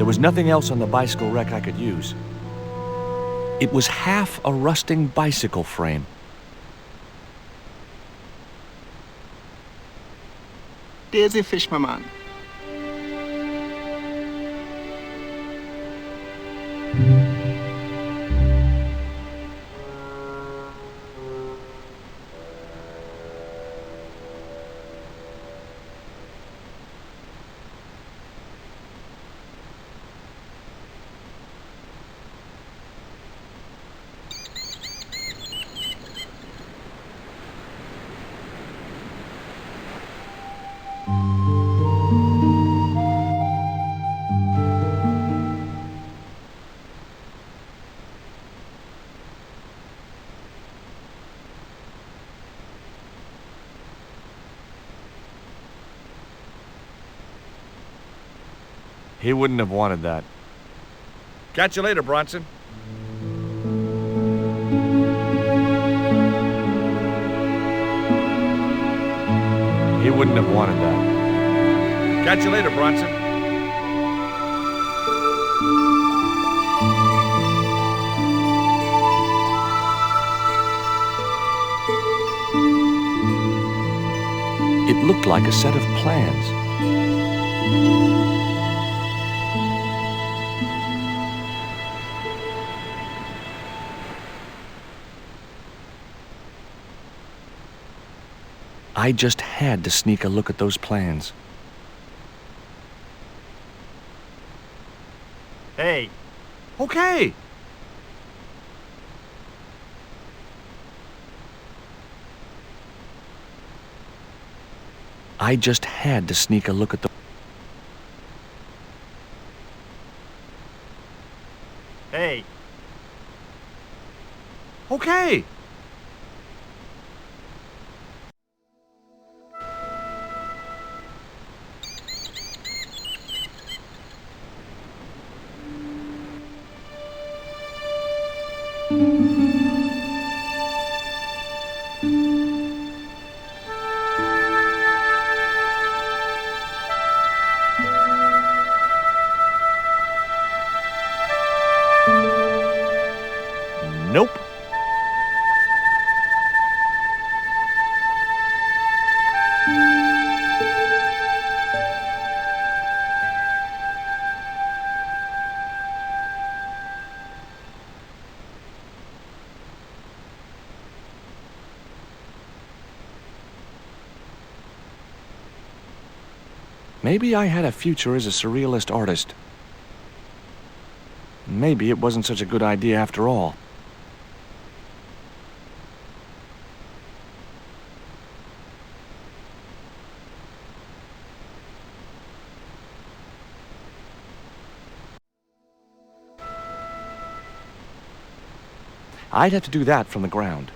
was nothing else on the bicycle wreck I could use. It was half a rusting bicycle frame. Daisy fish, my man. He wouldn't have wanted that. Catch you later, Bronson. He wouldn't have wanted that. Catch you later, Bronson. It looked like a set of plans. I just had to sneak a look at those plans. Hey. Okay. I just had to sneak a look at the... Hey. Okay. Nope. Maybe I had a future as a surrealist artist. Maybe it wasn't such a good idea after all. I'd have to do that from the ground.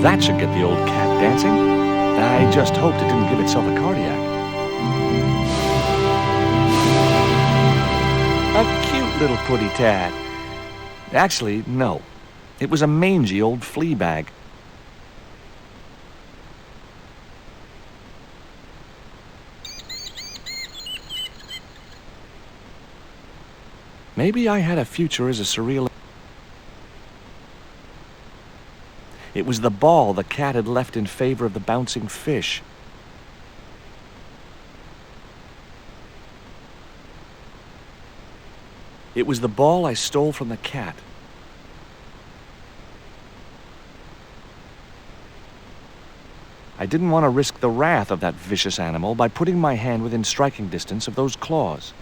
That should get the old cat dancing. I just hoped it didn't give itself a cardiac. A cute little putty tat. Actually, no. It was a mangy old flea bag. Maybe I had a future as a surrealist. It was the ball the cat had left in favor of the bouncing fish. It was the ball I stole from the cat. I didn't want to risk the wrath of that vicious animal by putting my hand within striking distance of those claws.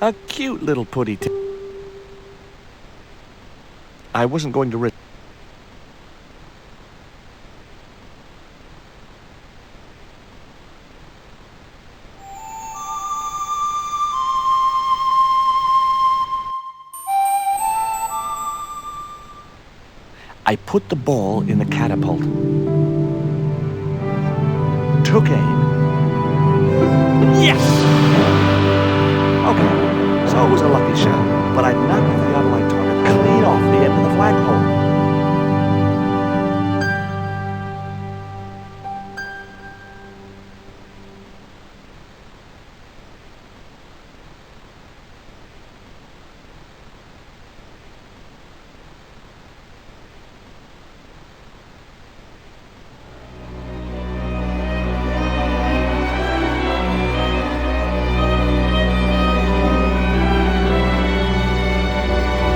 A cute little putty tat. I wasn't going to risk. I put the ball in the catapult. Took aim. Yes! Okay, so it was a lucky shot, but I knocked the theodolite target clean off the end of the flagpole.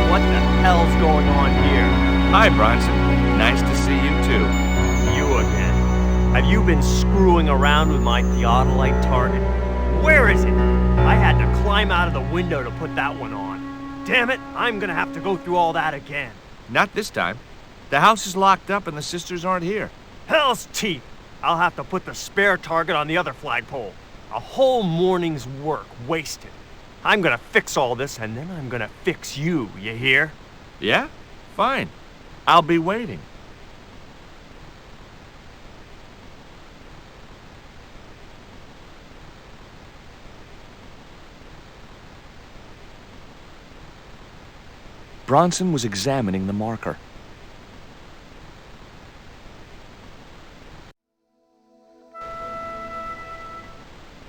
What the hell's going on here? Hi, Bronson. Nice to see you, too. You again. Have you been screwing around with my theodolite target? Where is it? I had to climb out of the window to put that one on. Damn it, I'm gonna have to go through all that again. Not this time. The house is locked up and the sisters aren't here. Hell's teeth! I'll have to put the spare target on the other flagpole. A whole morning's work wasted. I'm gonna fix all this and then I'm gonna fix you, you hear? Yeah? Fine. I'll be waiting. Bronson was examining the marker.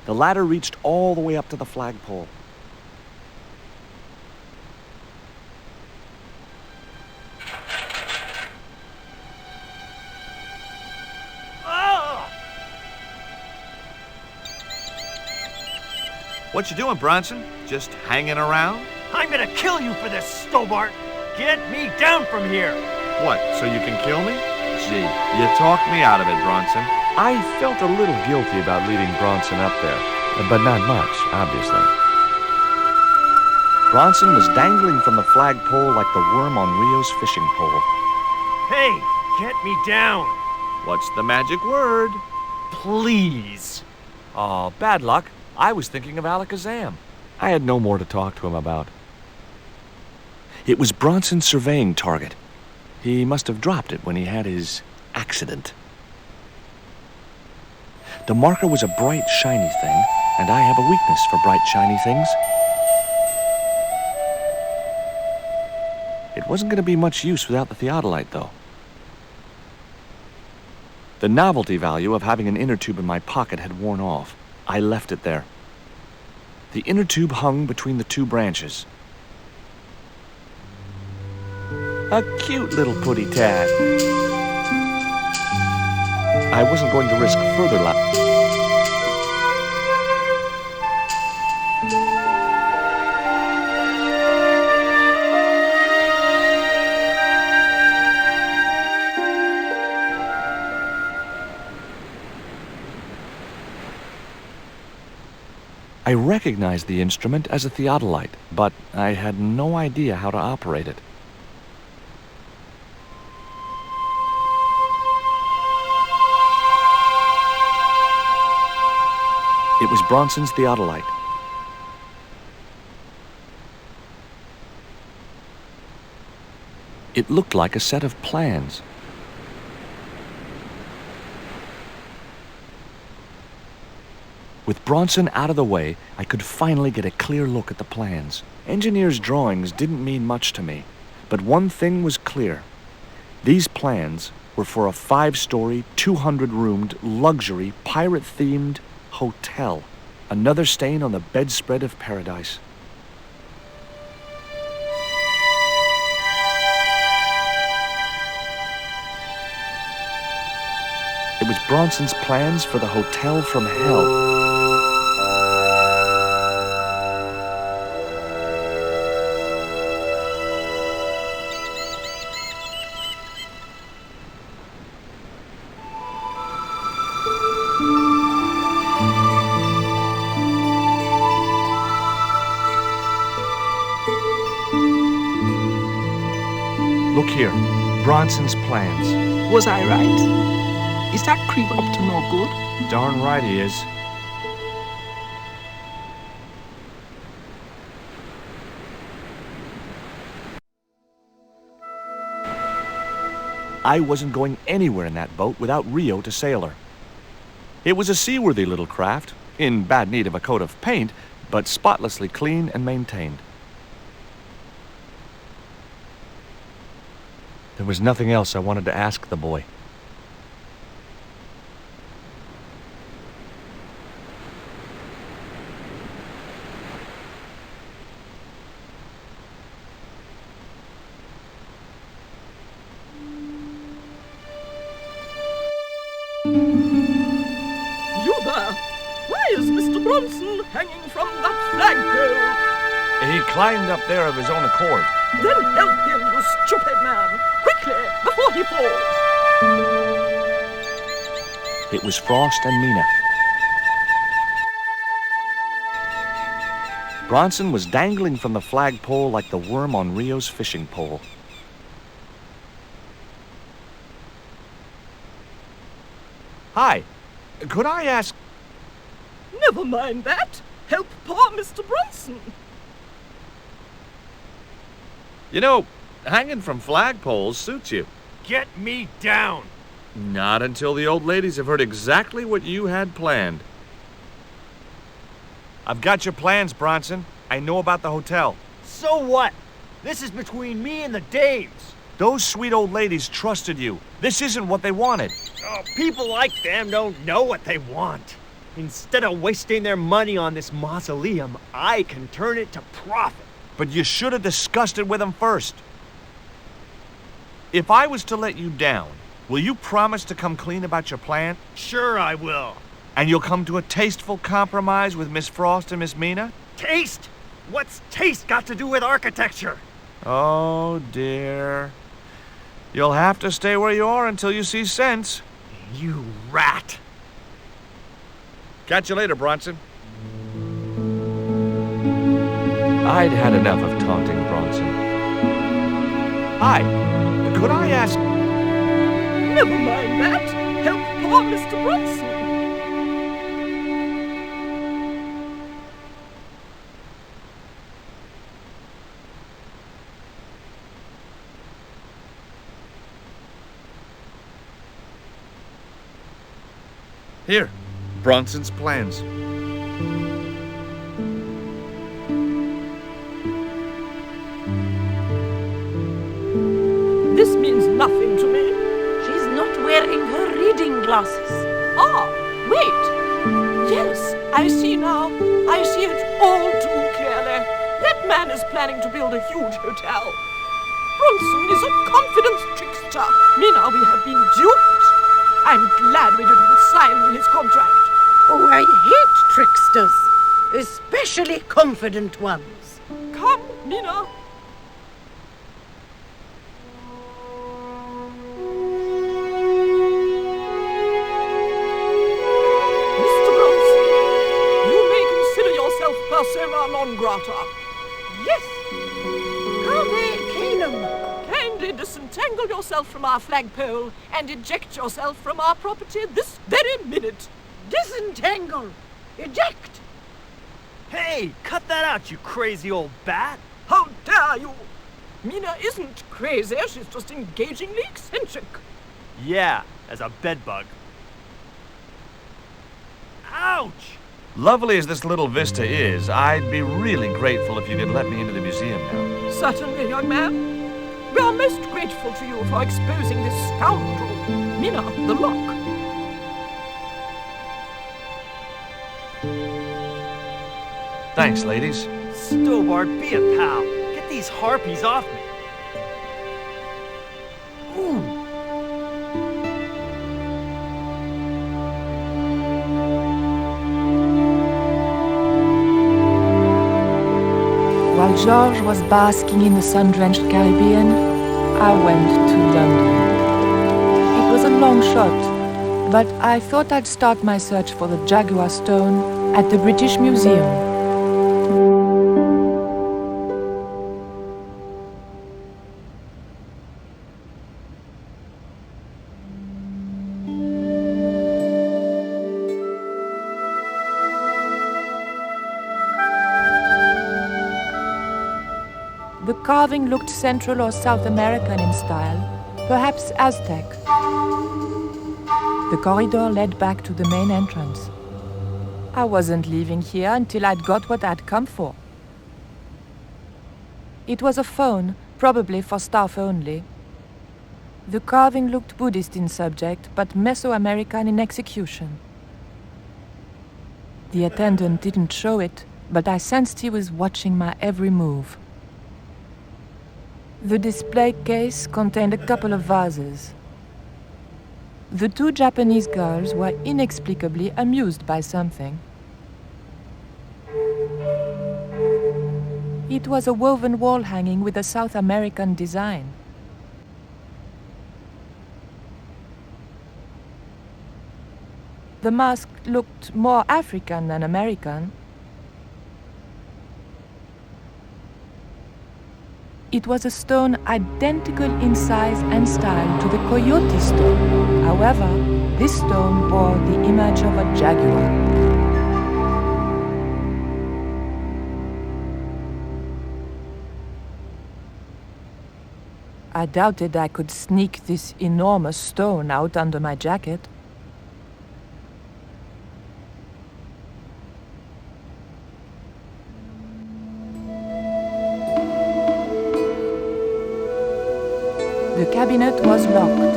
The ladder reached all the way up to the flagpole. What you doing, Bronson? Just hanging around? I'm gonna kill you for this, Stobart! Get me down from here! What, so you can kill me? Gee, you talked me out of it, Bronson. I felt a little guilty about leading Bronson up there, but not much, obviously. Bronson was dangling from the flagpole like the worm on Rio's fishing pole. Hey, get me down! What's the magic word? Please! Oh, bad luck. I was thinking of Alakazam. I had no more to talk to him about. It was Bronson's surveying target. He must have dropped it when he had his accident. The marker was a bright, shiny thing, and I have a weakness for bright, shiny things. It wasn't going to be much use without the theodolite, though. The novelty value of having an inner tube in my pocket had worn off. I left it there. The inner tube hung between the two branches. A cute little putty tad. I wasn't going to risk further I recognized the instrument as a theodolite, but I had no idea how to operate it. It was Bronson's theodolite. It looked like a set of plans. With Bronson out of the way, I could finally get a clear look at the plans. Engineers' drawings didn't mean much to me, but one thing was clear. These plans were for a 5-story, 200-roomed, luxury, pirate-themed hotel. Another stain on the bedspread of paradise. It was Bronson's plans for the Hotel from Hell. Look here. Bronson's plans. Was I right? Is that creep up to no good? Darn right he is. I wasn't going anywhere in that boat without Rio to sail her. It was a seaworthy little craft, in bad need of a coat of paint, but spotlessly clean and maintained. There was nothing else I wanted to ask the boy. You there! Why is Mr. Bronson hanging from that flagpole? He climbed up there of his own accord. Then help him, you stupid man! Quickly, before he falls! It was Frost and Mina. Bronson was dangling from the flagpole like the worm on Rio's fishing pole. Hi, could I ask... Never mind that. Help poor Mr. Bronson. You know, hanging from flagpoles suits you. Get me down! Not until the old ladies have heard exactly what you had planned. I've got your plans, Bronson. I know about the hotel. So what? This is between me and the Daves. Those sweet old ladies trusted you. This isn't what they wanted. Oh, people like them don't know what they want. Instead of wasting their money on this mausoleum, I can turn it to profit. But you should have discussed it with them first. If I was to let you down, will you promise to come clean about your plan? Sure I will. And you'll come to a tasteful compromise with Miss Frost and Miss Mina? Taste? What's taste got to do with architecture? Oh, dear. You'll have to stay where you are until you see sense. You rat. Catch you later, Bronson. I'd had enough of taunting Bronson. Hi, could I ask... Never mind that. Help poor Mr. Bronson. Here, Bronson's plans. This means nothing to me. She's not wearing her reading glasses. Ah, wait. Yes, I see now. I see it all too clearly. That man is planning to build a huge hotel. Bronson is a confident trickster. Mina, we have been duped. I'm glad we didn't sign his contract. Oh, I hate tricksters, especially confident ones. Come, Mina. Mr. Bronson, you may consider yourself persona non grata. Yes. Ave Canum. Kindly disentangle yourself from our flagpole and eject yourself from our property this very minute. Disentangle. Eject. Hey, cut that out, you crazy old bat. How dare you! Mina isn't crazy, she's just engagingly eccentric. Yeah, as a bedbug. Ouch! Lovely as this little vista is, I'd be really grateful if you could let me into the museum now. Certainly, young man. We are most grateful to you for exposing this scoundrel, Mina the Lock. Thanks, ladies. Stobart, be a pal. Get these harpies off me. Ooh. While George was basking in the sun-drenched Caribbean, I went to London. It was a long shot, but I thought I'd start my search for the Jaguar Stone at the British Museum. The carving looked Central or South American in style, perhaps Aztec. The corridor led back to the main entrance. I wasn't leaving here until I'd got what I'd come for. It was a phone, probably for staff only. The carving looked Buddhist in subject, but Mesoamerican in execution. The attendant didn't show it, but I sensed he was watching my every move. The display case contained a couple of vases. The two Japanese girls were inexplicably amused by something. It was a woven wall hanging with a South American design. The mask looked more African than American. It was a stone identical in size and style to the coyote stone. However, this stone bore the image of a jaguar. I doubted I could sneak this enormous stone out under my jacket. The cabinet was locked.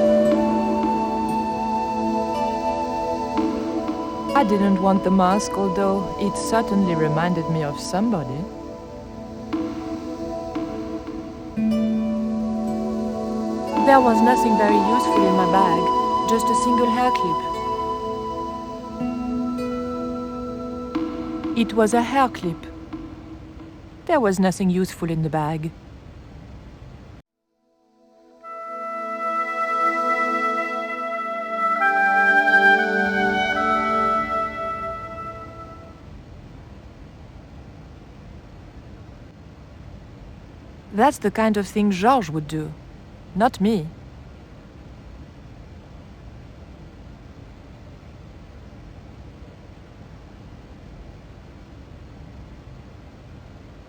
I didn't want the mask, although it certainly reminded me of somebody. There was nothing very useful in my bag, just a single hair clip. It was a hair clip. There was nothing useful in the bag. That's the kind of thing Georges would do, not me.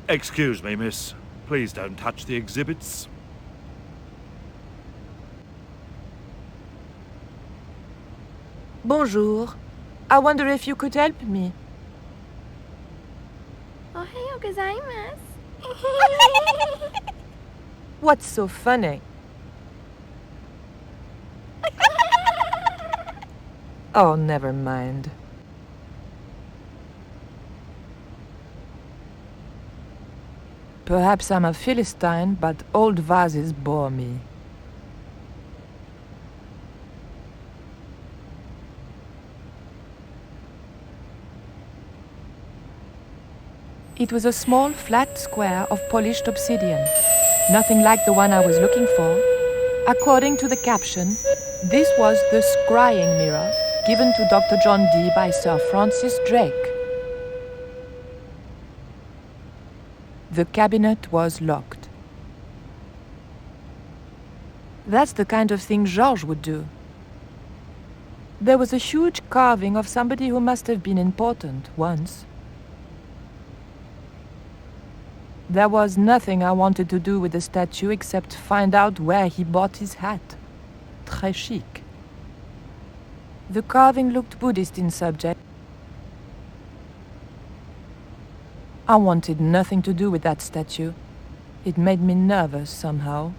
Excuse me, miss. Please don't touch the exhibits. Bonjour. I wonder if you could help me. Ohayo gozaimasu. What's so funny? Oh, never mind. Perhaps I'm a Philistine, but old vases bore me. It was a small, flat square of polished obsidian. Nothing like the one I was looking for. According to the caption, this was the scrying mirror given to Dr. John Dee by Sir Francis Drake. The cabinet was locked. That's the kind of thing Georges would do. There was a huge carving of somebody who must have been important once. There was nothing I wanted to do with the statue except find out where he bought his hat. Très chic. The carving looked Buddhist in subject. I wanted nothing to do with that statue. It made me nervous somehow.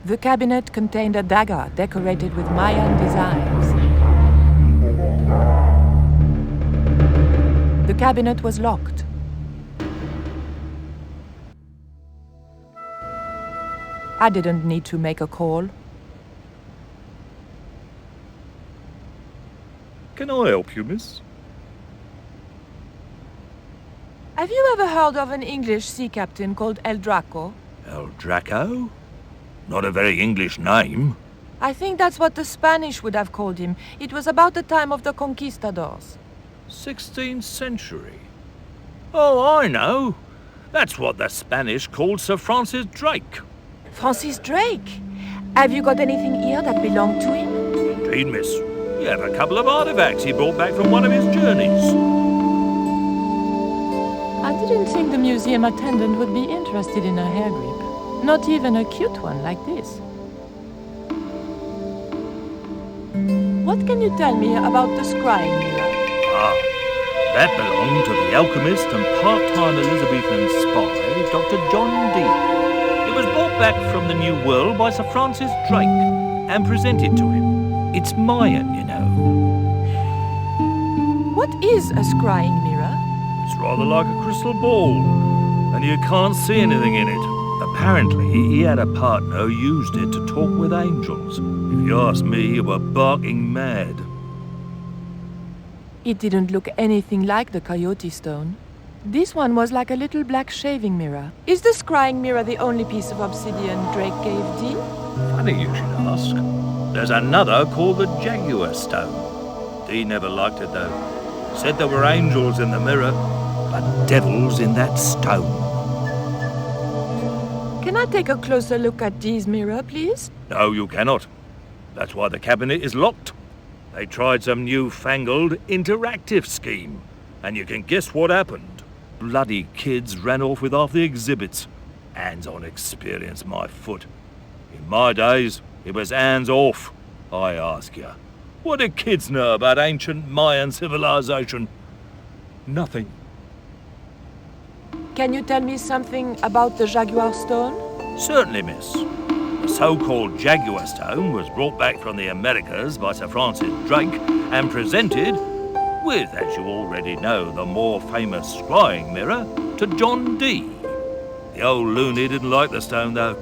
The cabinet contained a dagger decorated with Mayan designs. The cabinet was locked. I didn't need to make a call. Can I help you, miss? Have you ever heard of an English sea captain called El Draco? El Draco? Not a very English name. I think that's what the Spanish would have called him. It was about the time of the conquistadors. 16th century. Oh, I know. That's what the Spanish called Sir Francis Drake. Francis Drake? Have you got anything here that belonged to him? Indeed, miss. He had a couple of artifacts he brought back from one of his journeys. I didn't think the museum attendant would be interested in a hair grip. Not even a cute one like this. What can you tell me about the scrying mirror? That belonged to the alchemist and part-time Elizabethan spy, Dr. John Dee. It was brought back from the New World by Sir Francis Drake and presented to him. It's Mayan, you know. What is a scrying mirror? It's rather like a crystal ball, and you can't see anything in it. Apparently, he had a partner who used it to talk with angels. If you ask me, you were barking mad. It didn't look anything like the Coyote Stone. This one was like a little black shaving mirror. Is the scrying mirror the only piece of obsidian Drake gave Dee? Funny you should ask. There's another called the Jaguar Stone. Dee never liked it, though. Said there were angels in the mirror, but devils in that stone. Can I take a closer look at Dee's mirror, please? No, you cannot. That's why the cabinet is locked. They tried some newfangled interactive scheme, and you can guess what happened. Bloody kids ran off with half the exhibits. Hands-on experience, my foot. In my days, it was hands off. I ask you, what do kids know about ancient Mayan civilization? Nothing. Can you tell me something about the Jaguar Stone? Certainly, miss. The so-called Jaguar Stone was brought back from the Americas by Sir Francis Drake and presented, with, as you already know, the more famous scrying mirror, to John Dee. The old loony didn't like the stone, though.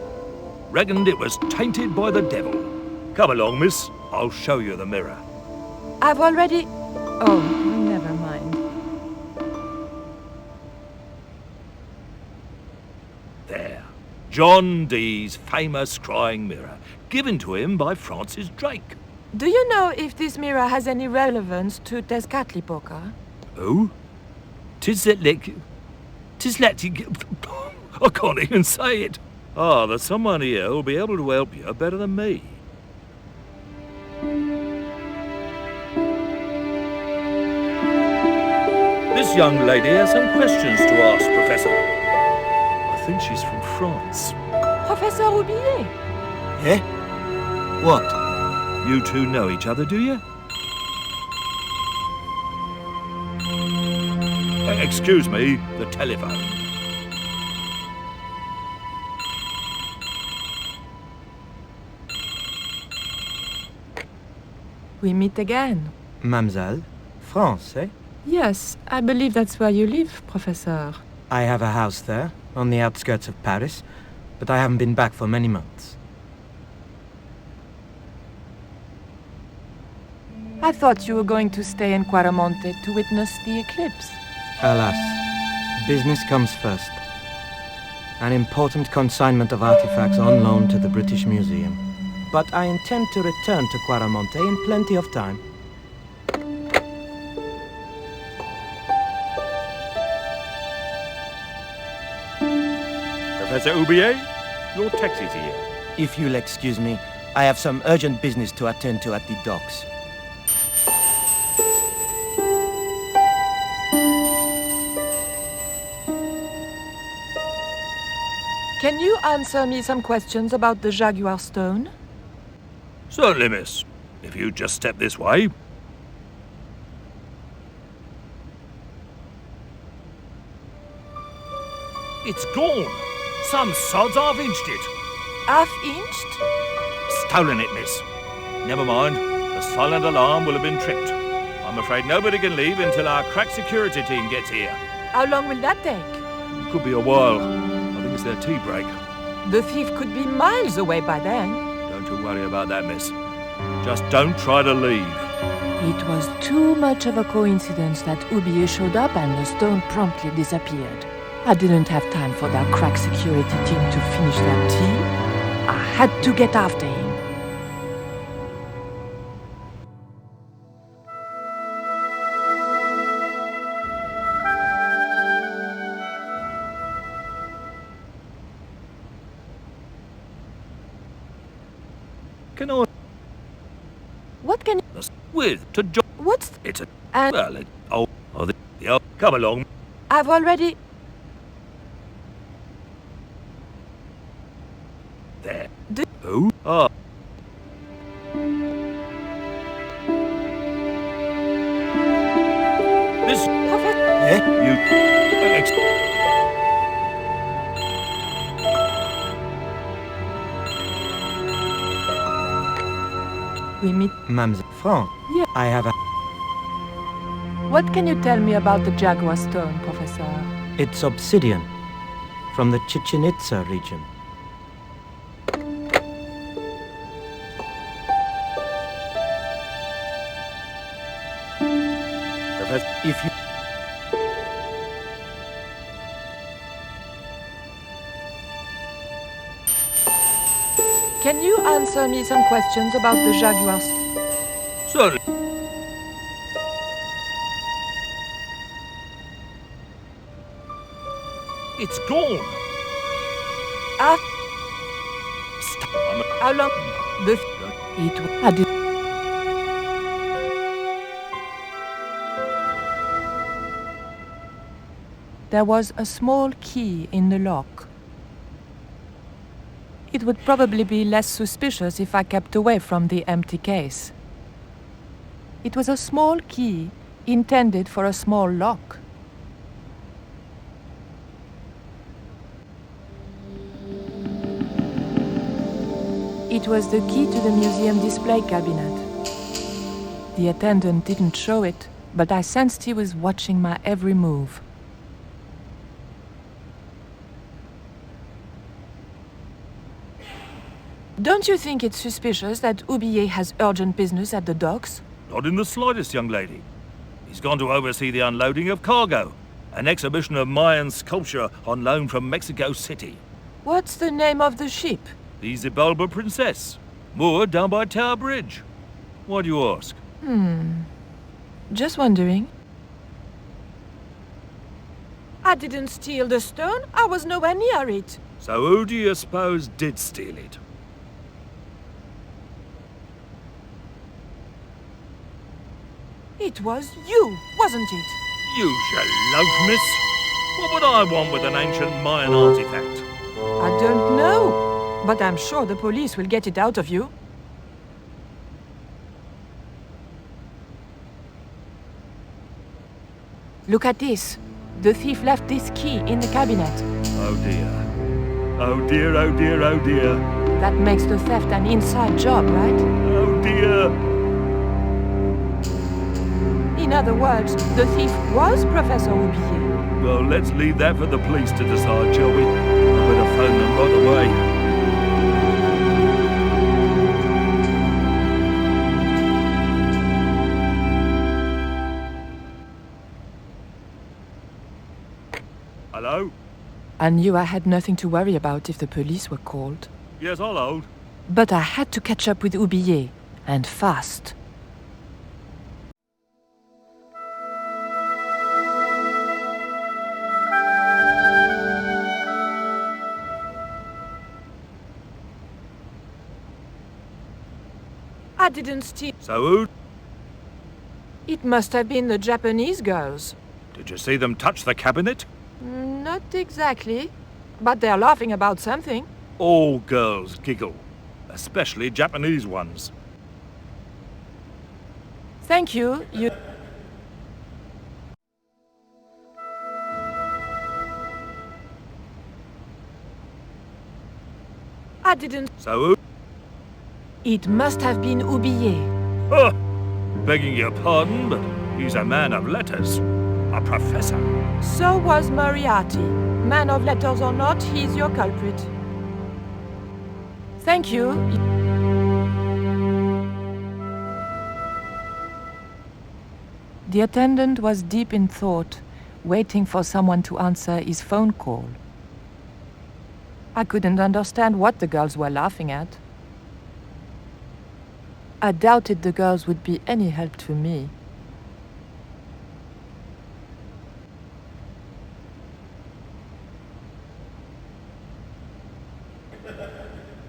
Reckoned it was tainted by the devil. Come along, miss. I'll show you the mirror. I've already... Oh, never mind. There. John Dee's famous scrying mirror, given to him by Francis Drake. Do you know if this mirror has any relevance to Tezcatlipoca? Who? I can't even say it. There's someone here who'll be able to help you better than me. This young lady has some questions to ask, Professor. I think she's from France. Professor Roubillier? Eh? What? You two know each other, do you? Excuse me, the telephone. We meet again. Mademoiselle? France, eh? Yes, I believe that's where you live, Professor. I have a house there, on the outskirts of Paris, but I haven't been back for many months. I thought you were going to stay in Quaramonte to witness the eclipse. Alas, business comes first. An important consignment of artifacts on loan to the British Museum. But I intend to return to Quaramonte in plenty of time. Professor Roubillier, your taxi's here. If you'll excuse me, I have some urgent business to attend to at the docks. Can you answer me some questions about the Jaguar Stone? Certainly, miss. If you just step this way. It's gone. Some sods half-inched it. Half-inched? Stolen it, miss. Never mind. The silent alarm will have been tripped. I'm afraid nobody can leave until our crack security team gets here. How long will that take? It could be a while. I think it's their tea break. The thief could be miles away by then. Don't you worry about that, miss. Just don't try to leave. It was too much of a coincidence that Roubillier showed up and the stone promptly disappeared. I didn't have time for that crack security team to finish their tea. I had to get after him. Can I... What can... With to join. What's... It's a... And Well, come along. I've already... There. Do- Who? Ah. This... Professor... You... We meet... Mademoiselle Franck. Yeah. I have a... What can you tell me about the Jaguar Stone, Professor? It's obsidian. From the Chichen Itza region. Professor, if you... Can you answer me some questions about the Jaguar Certainly. It's gone. Ah, Stop. how long? The... It... I did... There was a small key in the lock. It would probably be less suspicious if I kept away from the empty case. It was a small key intended for a small lock. It was the key to the museum display cabinet. The attendant didn't show it, but I sensed he was watching my every move. Don't you think it's suspicious that Oublier has urgent business at the docks? Not in the slightest, young lady. He's gone to oversee the unloading of cargo. An exhibition of Mayan sculpture on loan from Mexico City. What's the name of the ship? The Xibalba Princess. Moored down by Tower Bridge. Why do you ask? Just wondering. I didn't steal the stone. I was nowhere near it. So who do you suppose did steal it? It was you, wasn't it? Use your loaf, miss. What would I want with an ancient Mayan artifact? I don't know, but I'm sure the police will get it out of you. Look at this. The thief left this key in the cabinet. Oh dear. Oh dear, oh dear, oh dear. That makes the theft an inside job, right? Oh dear. In other words, the thief was Professor Oublier. Well, let's leave that for the police to decide, shall we? I better phone them right away. Hello? I knew I had nothing to worry about if the police were called. Yes, I'll hold. But I had to catch up with Oublier, and fast. I didn't steal. So who? It must have been the Japanese girls. Did you see them touch the cabinet? Not exactly, but they're laughing about something. All girls giggle, especially Japanese ones. Thank you, you... I didn't... So who? It must have been Oublier. Huh. Begging your pardon, but he's a man of letters. A professor. So was Moriarty. Man of letters or not, he's your culprit. Thank you. The attendant was deep in thought, waiting for someone to answer his phone call. I couldn't understand what the girls were laughing at. I doubted the girls would be any help to me.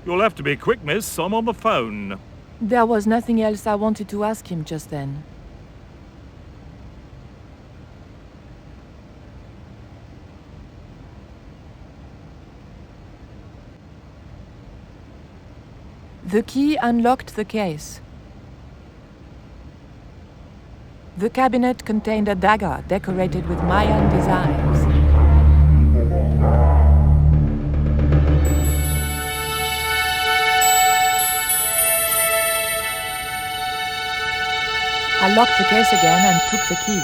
You'll have to be quick, miss. I'm on the phone. There was nothing else I wanted to ask him just then. The key unlocked the case. The cabinet contained a dagger decorated with Mayan designs. I locked the case again and took the key.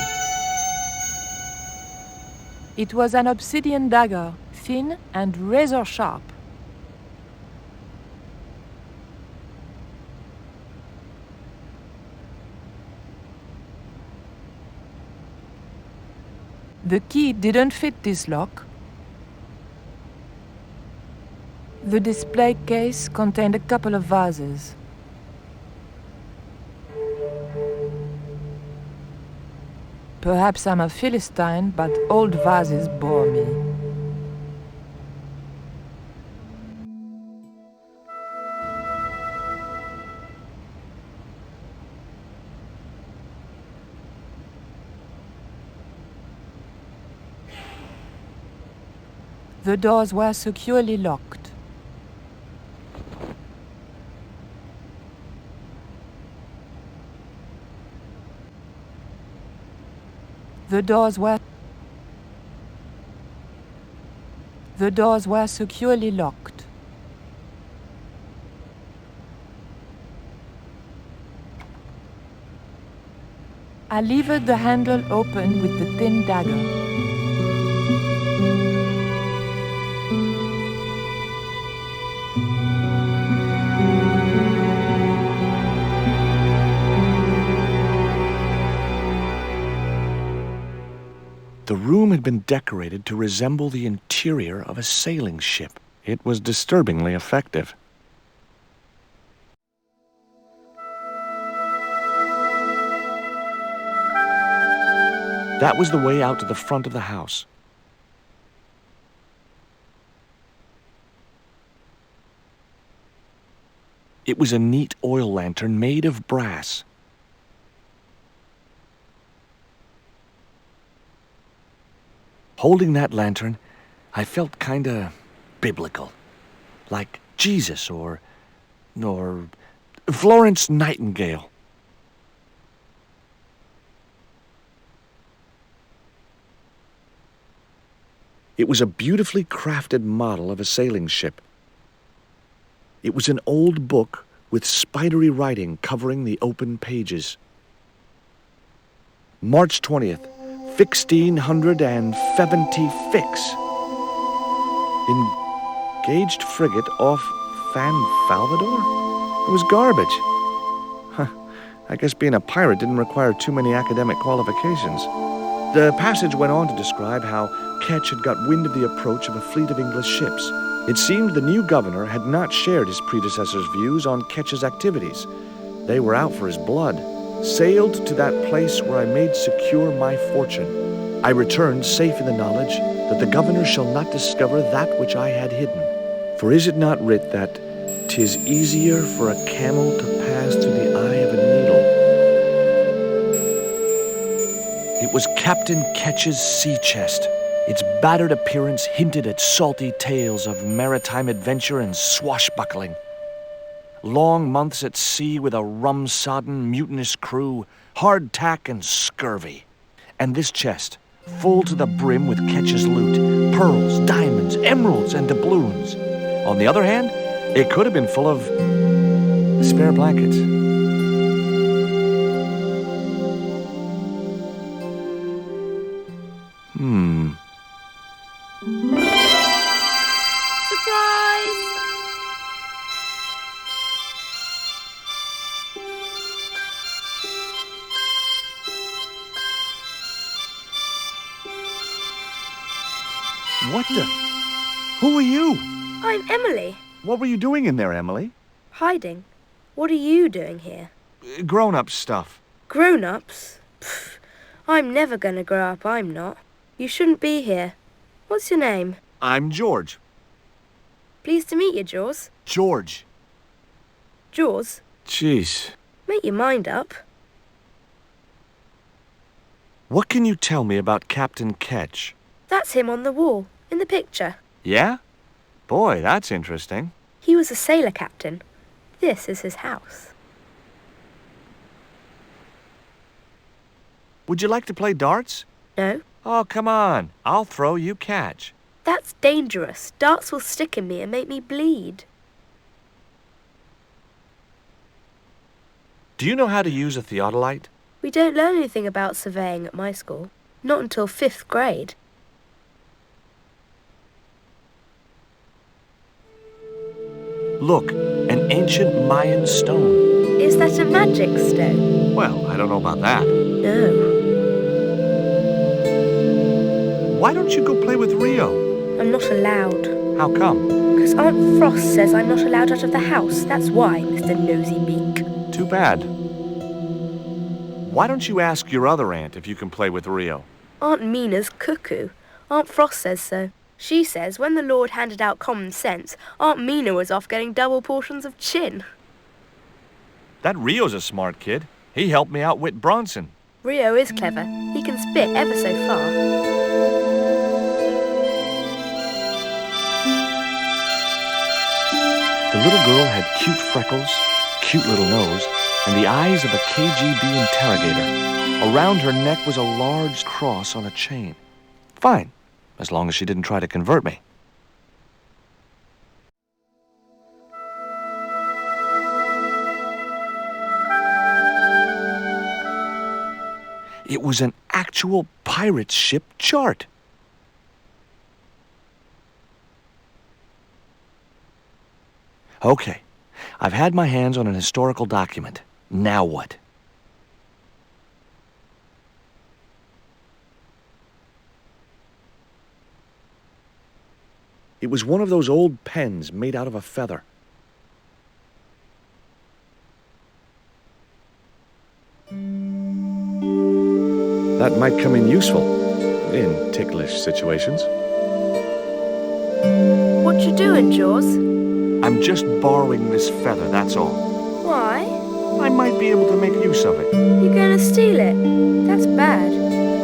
It was an obsidian dagger, thin and razor sharp. The key didn't fit this lock. The display case contained a couple of vases. Perhaps I'm a Philistine, but old vases bore me. The doors were securely locked. The doors were securely locked. I levered the handle open with the thin dagger. The room had been decorated to resemble the interior of a sailing ship. It was disturbingly effective. That was the way out to the front of the house. It was a neat oil lantern made of brass. Holding that lantern, I felt kinda biblical. Like Jesus or Florence Nightingale. It was a beautifully crafted model of a sailing ship. It was an old book with spidery writing covering the open pages. March 20th, 1670 fix. Engaged frigate off San Salvador? It was garbage. I guess being a pirate didn't require too many academic qualifications. The passage went on to describe how Ketch had got wind of the approach of a fleet of English ships. It seemed the new governor had not shared his predecessor's views on Ketch's activities. They were out for his blood. Sailed to that place where I made secure my fortune. I returned safe in the knowledge that the governor shall not discover that which I had hidden. For is it not writ that 'tis easier for a camel to pass through the eye of a needle? It was Captain Ketch's sea chest. Its battered appearance hinted at salty tales of maritime adventure and swashbuckling. Long months at sea with a rum-sodden, mutinous crew, hardtack and scurvy. And this chest, full to the brim with Ketch's loot, pearls, diamonds, emeralds, and doubloons. On the other hand, it could have been full of spare blankets. Surprise! What the? Who are you? I'm Emily. What were you doing in there, Emily? Hiding. What are you doing here? Grown-up stuff. Grown-ups? Pfft, I'm never gonna grow up, I'm not. You shouldn't be here. What's your name? I'm George. Pleased to meet you, Jaws. George. Jaws? Jeez. Make your mind up. What can you tell me about Captain Ketch? That's him on the wall, in the picture. Yeah? Boy, that's interesting. He was a sailor captain. This is his house. Would you like to play darts? No? Oh, come on. I'll throw, you catch. That's dangerous. Darts will stick in me and make me bleed. Do you know how to use a theodolite? We don't learn anything about surveying at my school. Not until 5th grade. Look, an ancient Mayan stone. Is that a magic stone? Well, I don't know about that. No. Why don't you go play with Rio? I'm not allowed. How come? Because Aunt Frost says I'm not allowed out of the house. That's why, Mr. Nosy Beak. Too bad. Why don't you ask your other aunt if you can play with Rio? Aunt Mina's cuckoo. Aunt Frost says so. She says when the Lord handed out common sense, Aunt Mina was off getting double portions of chin. That Rio's a smart kid. He helped me outwit Bronson. Rio is clever. He can spit ever so far. The little girl had cute freckles, cute little nose, and the eyes of a KGB interrogator. Around her neck was a large cross on a chain. Fine, as long as she didn't try to convert me. It was an actual pirate ship chart. Okay, I've had my hands on an historical document. Now what? It was one of those old pens made out of a feather. That might come in useful in ticklish situations. What you doing, Jaws? I'm just borrowing this feather, that's all. Why? I might be able to make use of it. You're gonna steal it? That's bad.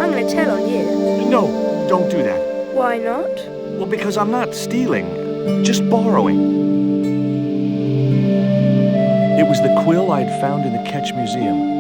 I'm gonna tell on you. No, don't do that. Why not? Well, because I'm not stealing, just borrowing. It was the quill I'd found in the Ketch Museum.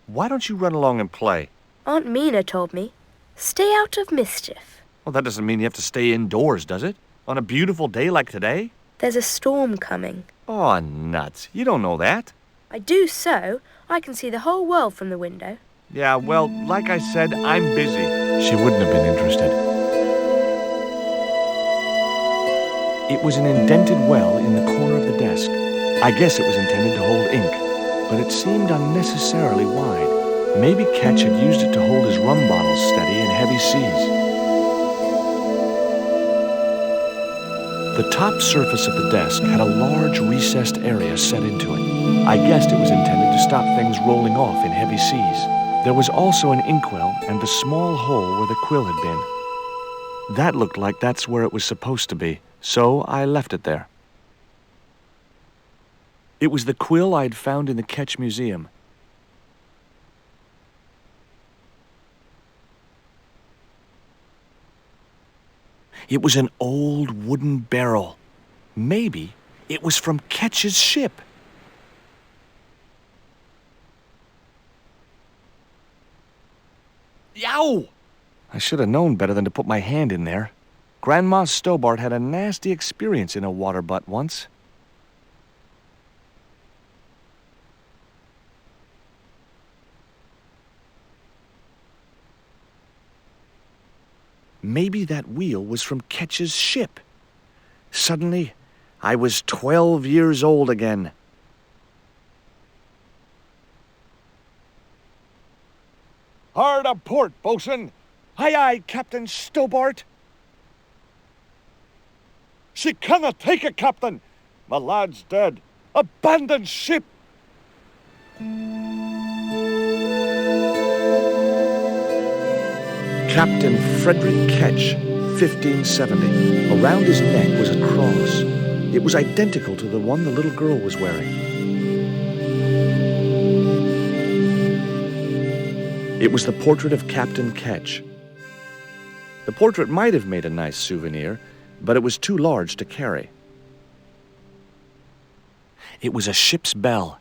Why don't you run along and play? Aunt Mina told me. Stay out of mischief. Well, that doesn't mean you have to stay indoors, does it? On a beautiful day like today? There's a storm coming. Oh, nuts. You don't know that. I do so. I can see the whole world from the window. Yeah, well, like I said, I'm busy. She wouldn't have been interested. It was an indented well in the corner of the desk. I guess it was intended to hold ink, but it seemed unnecessarily wide. Maybe Ketch had used it to hold his rum bottles steady in heavy seas. The top surface of the desk had a large recessed area set into it. I guessed it was intended to stop things rolling off in heavy seas. There was also an inkwell and the small hole where the quill had been. That looked like that's where it was supposed to be, so I left it there. It was the quill I'd found in the Ketch Museum. It was an old wooden barrel. Maybe it was from Ketch's ship. Yow! I should have known better than to put my hand in there. Grandma Stobart had a nasty experience in a water butt once. Maybe that wheel was from Ketch's ship. Suddenly, I was 12 years old again. Hard a port, bosun! Aye, aye, Captain Stobart! She cannot take it, Captain! My lad's dead. Abandon ship! Captain Frederick Ketch, 1570. Around his neck was a cross. It was identical to the one the little girl was wearing. It was the portrait of Captain Ketch. The portrait might have made a nice souvenir, but it was too large to carry. It was a ship's bell.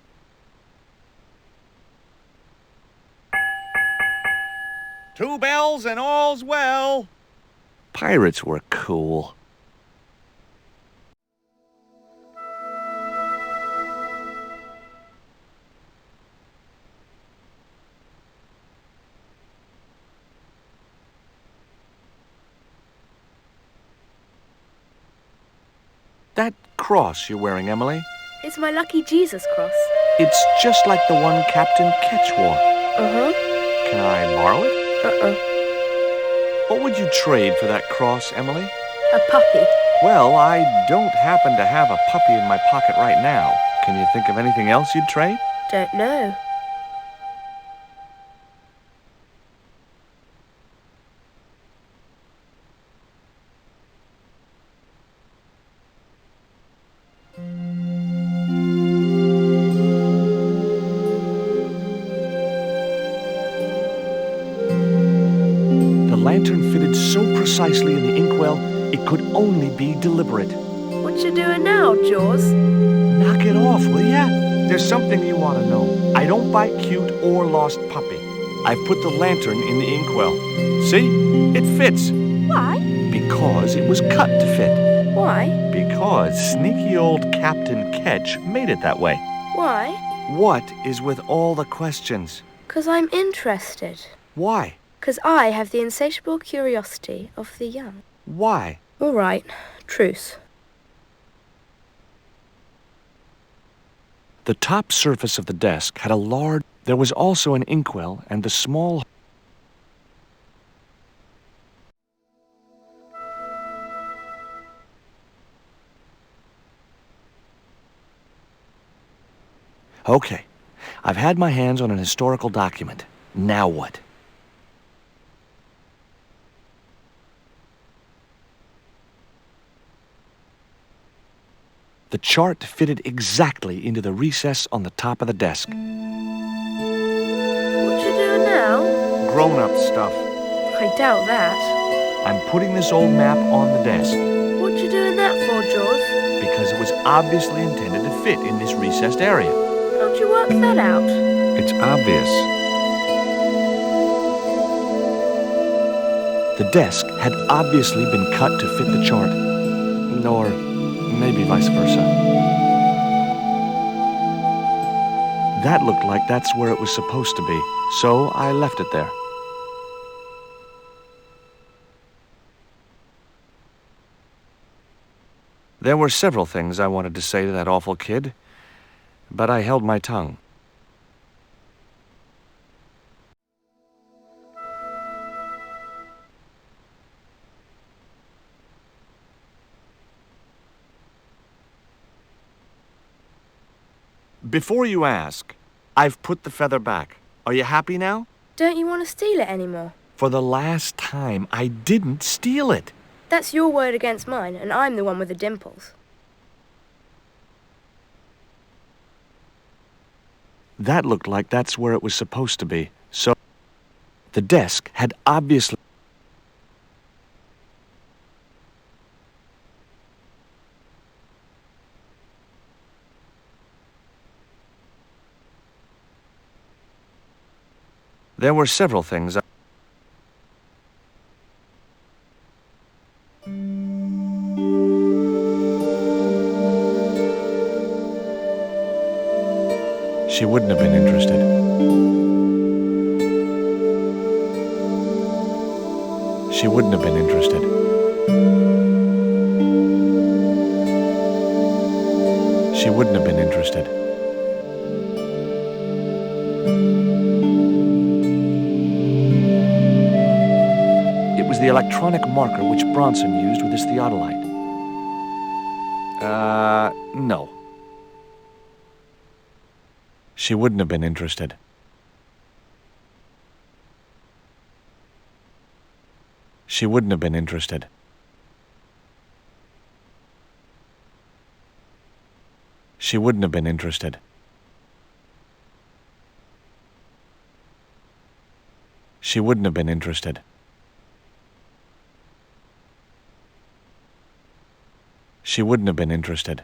Two bells and all's well. Pirates were cool. That cross you're wearing, Emily, It's my lucky Jesus cross. it's just like the one Captain Ketch wore. Uh-huh. Can I borrow it? Uh-uh. What would you trade for that cross, Emily? A puppy. Well, I don't happen to have a puppy in my pocket right now. Can you think of anything else you'd trade? Don't know. The lantern fitted so precisely in the inkwell, it could only be deliberate. What you doing now, Jaws? Knock it off, will ya? There's something you want to know. I don't buy cute or lost puppy. I've put the lantern in the inkwell. See? It fits. Why? Because it was cut to fit. Why? Because sneaky old Captain Ketch made it that way. Why? What is with all the questions? 'Cause I'm interested. Why? 'Cause I have the insatiable curiosity of the young. Why? All right. Truce. The top surface of the desk had a large... There was also an inkwell and the small... Okay, I've had my hands on an historical document. Now what? The chart fitted exactly into the recess on the top of the desk. What you doing now? Grown-up stuff. I doubt that. I'm putting this old map on the desk What you doing that for, Jaws? because it was obviously intended to fit in this recessed area. How'd you work that out? It's obvious. The desk had obviously been cut to fit the chart. Or maybe vice versa. That looked like that's where it was supposed to be, so I left it there. There were several things I wanted to say to that awful kid, but I held my tongue. Before you ask, I've put the feather back. Are you happy now? Don't you want to steal it anymore? For the last time, I didn't steal it. That's your word against mine, and I'm the one with the dimples. That looked like that's where it was supposed to be, so... The desk had obviously... There were several things I... She wouldn't have been interested. She wouldn't have been interested. She wouldn't have been interested. It was the electronic marker which Bronson used with his theodolite. No. She wouldn't have been interested. She wouldn't have been interested. She wouldn't have been interested. She wouldn't have been interested. She wouldn't have been interested.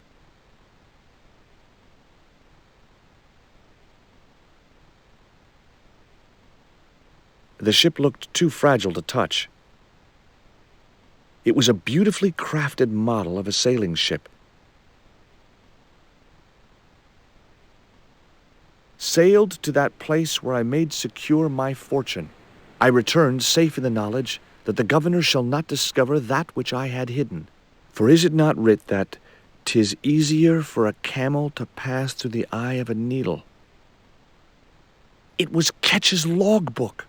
The ship looked too fragile to touch. It was a beautifully crafted model of a sailing ship. Sailed to that place where I made secure my fortune. I returned safe in the knowledge that the governor shall not discover that which I had hidden. For is it not writ that 'tis easier for a camel to pass through the eye of a needle? It was Ketch's logbook.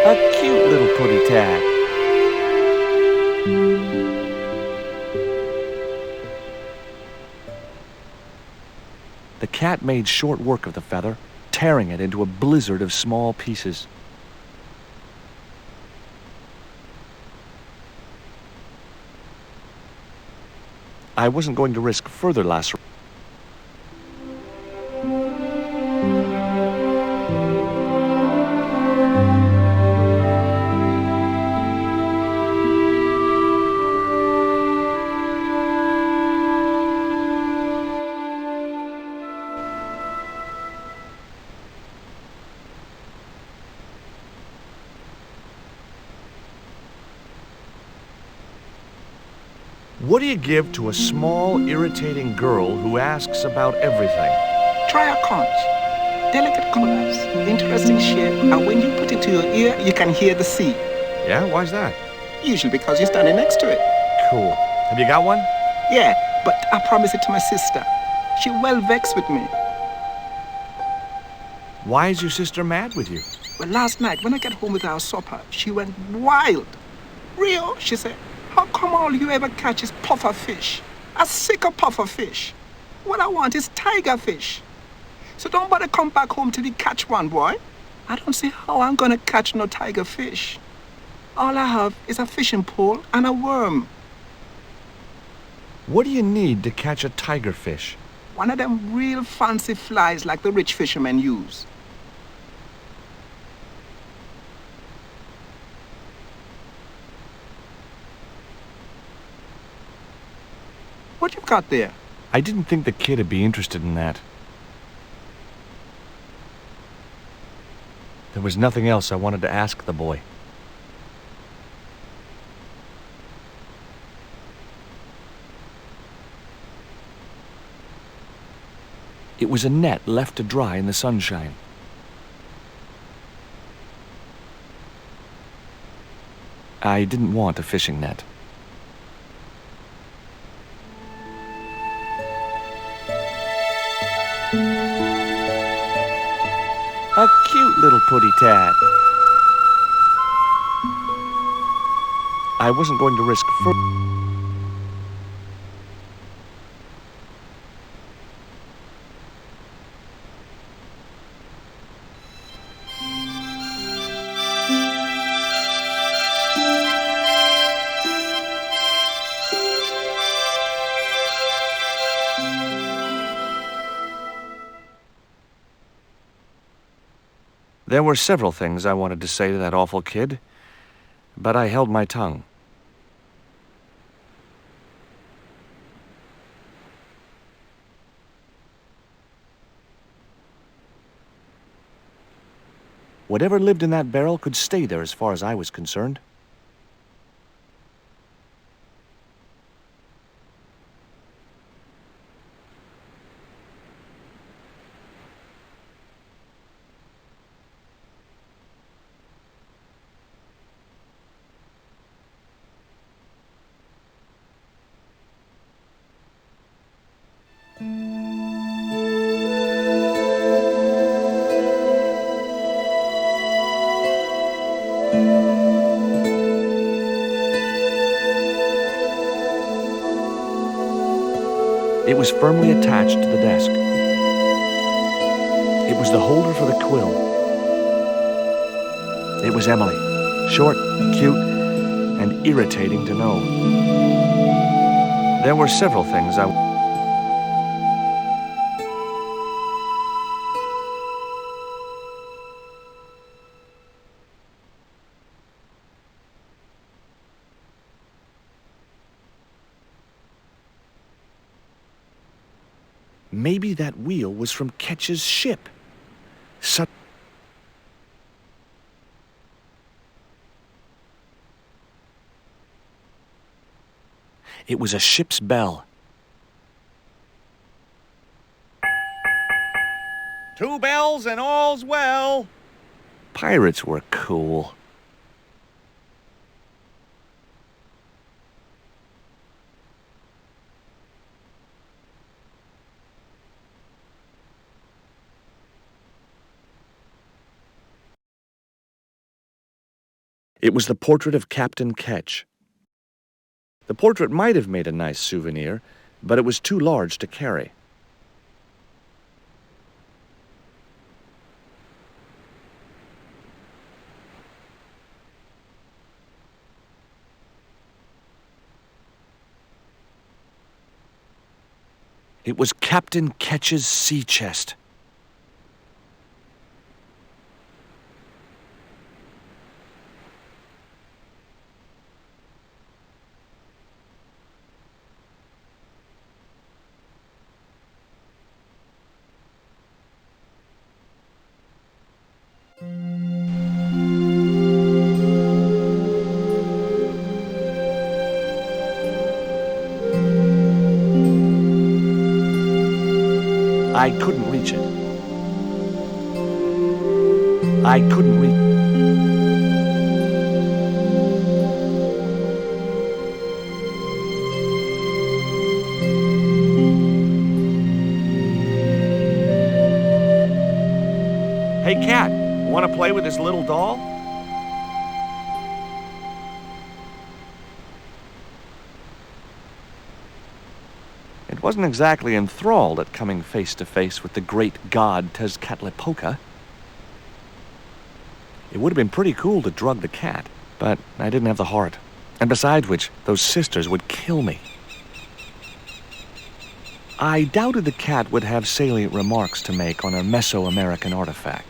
A cute little putty tat. The cat made short work of the feather, tearing it into a blizzard of small pieces. I wasn't going to risk further laceration. What do you give to a small, irritating girl who asks about everything? Try a conch. Delicate colors, interesting shape, and when you put it to your ear, you can hear the sea. Yeah, why's that? Usually because you're standing next to it. Cool. Have you got one? Yeah, but I promised it to my sister. She well vexed with me. Why is your sister mad with you? Well, last night, when I got home with our supper, she went wild. Rio, she said, how come all you ever catch is puffer fish? A sicker puffer fish. What I want is tiger fish. So don't bother come back home till you catch one, boy. I don't see how I'm gonna catch no tiger fish. All I have is a fishing pole and a worm. What do you need to catch a tiger fish? One of them real fancy flies like the rich fishermen use. What you got there? I didn't think the kid would be interested in that. There was nothing else I wanted to ask the boy. It was a net left to dry in the sunshine. I didn't want a fishing net. A cute little putty tat. I wasn't going to risk There were several things I wanted to say to that awful kid, but I held my tongue. Whatever lived in that barrel could stay there as far as I was concerned. It was firmly attached to the desk. It was the holder for the quill. It was Emily. Short, cute, and irritating to know. There were several things Maybe that wheel was from Ketch's ship. It was a ship's bell. 2 bells and all's well. Pirates were cool. It was the portrait of Captain Ketch. The portrait might have made a nice souvenir, but it was too large to carry. It was Captain Ketch's sea chest. I couldn't reach it. I couldn't reach it. Hey, Cat, want to play with this little doll? It wasn't exactly enthralled at coming face to face with the great god Tezcatlipoca. It would have been pretty cool to drug the cat, but I didn't have the heart. And besides which, those sisters would kill me. I doubted the cat would have salient remarks to make on a Mesoamerican artifact.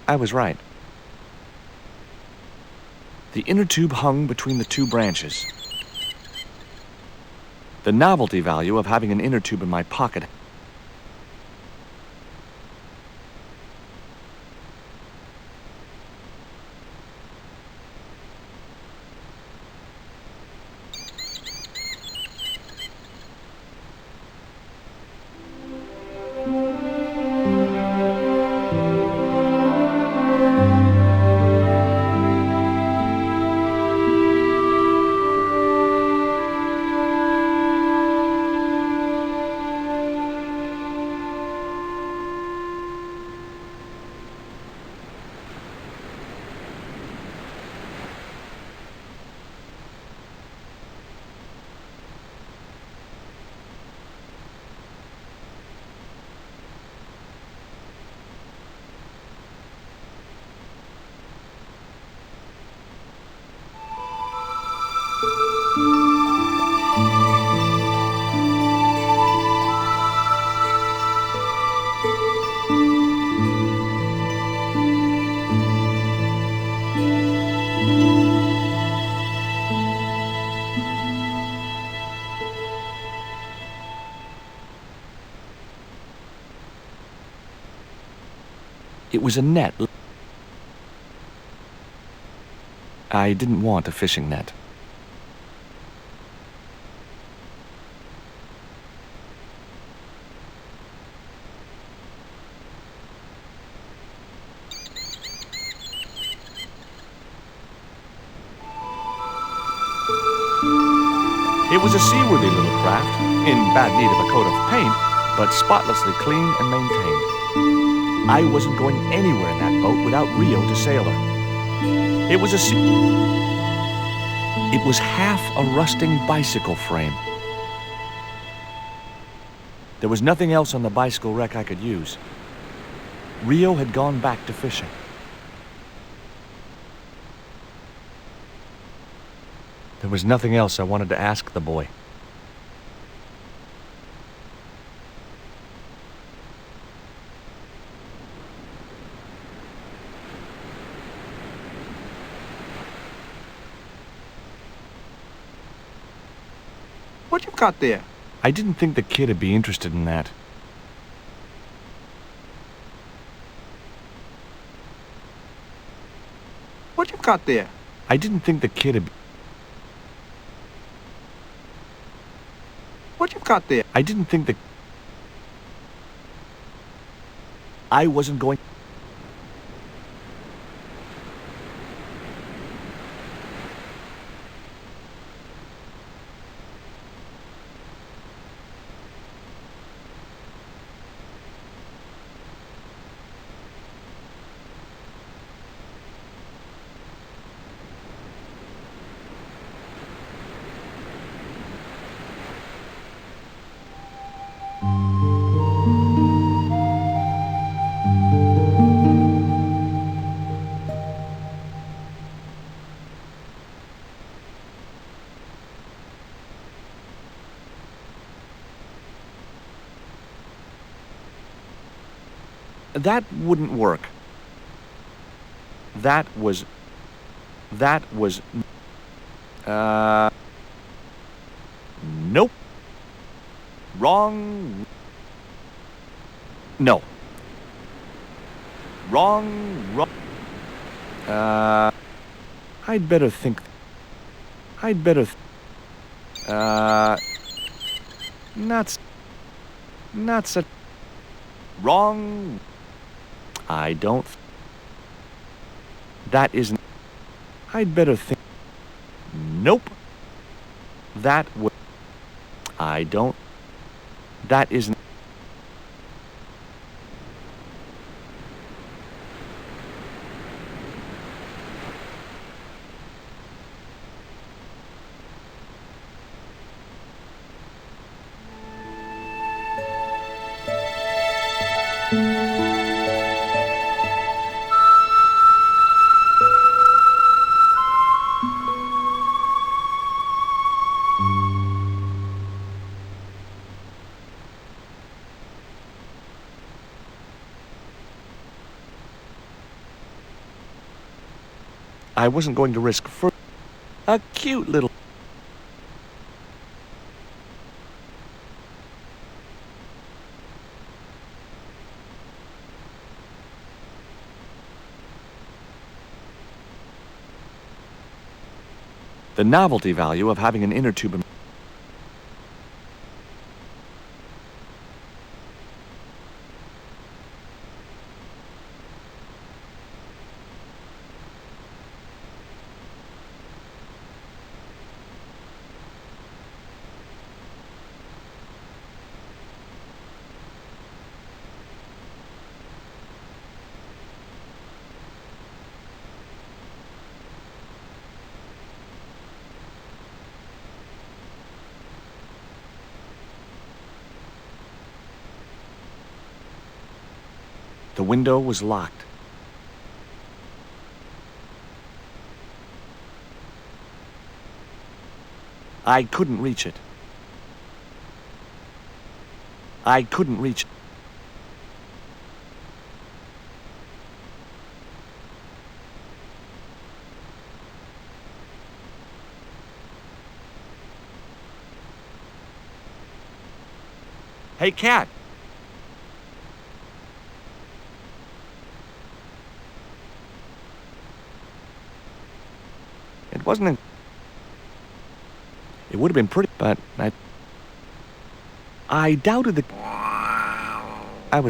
I was right. The inner tube hung between the two branches. The novelty value of having an inner tube in my pocket . It was a net. I didn't want a fishing net. It was a seaworthy little craft, in bad need of a coat of paint, but spotlessly clean and maintained. I wasn't going anywhere in that boat without Rio to sail her. It was a It was half a rusting bicycle frame. There was nothing else on the bicycle wreck I could use. Rio had gone back to fishing. There was nothing else I wanted to ask the boy. What you got there? I didn't think the kid would be interested in that. What you got there? I didn't think the kid would... What you got there? I didn't think the... I wasn't going... That wouldn't work. That was... Nope. Wrong. No. Wrong. I'd better think... Not such... Wrong. I don't... That isn't... I'd better think... Nope. That would... I don't... That isn't... I wasn't going to risk a cute little... The novelty value of having an inner tube... The window was locked. I couldn't reach it. I couldn't reach it. Hey, Cat. It wasn't... It would have been pretty, but I doubted the...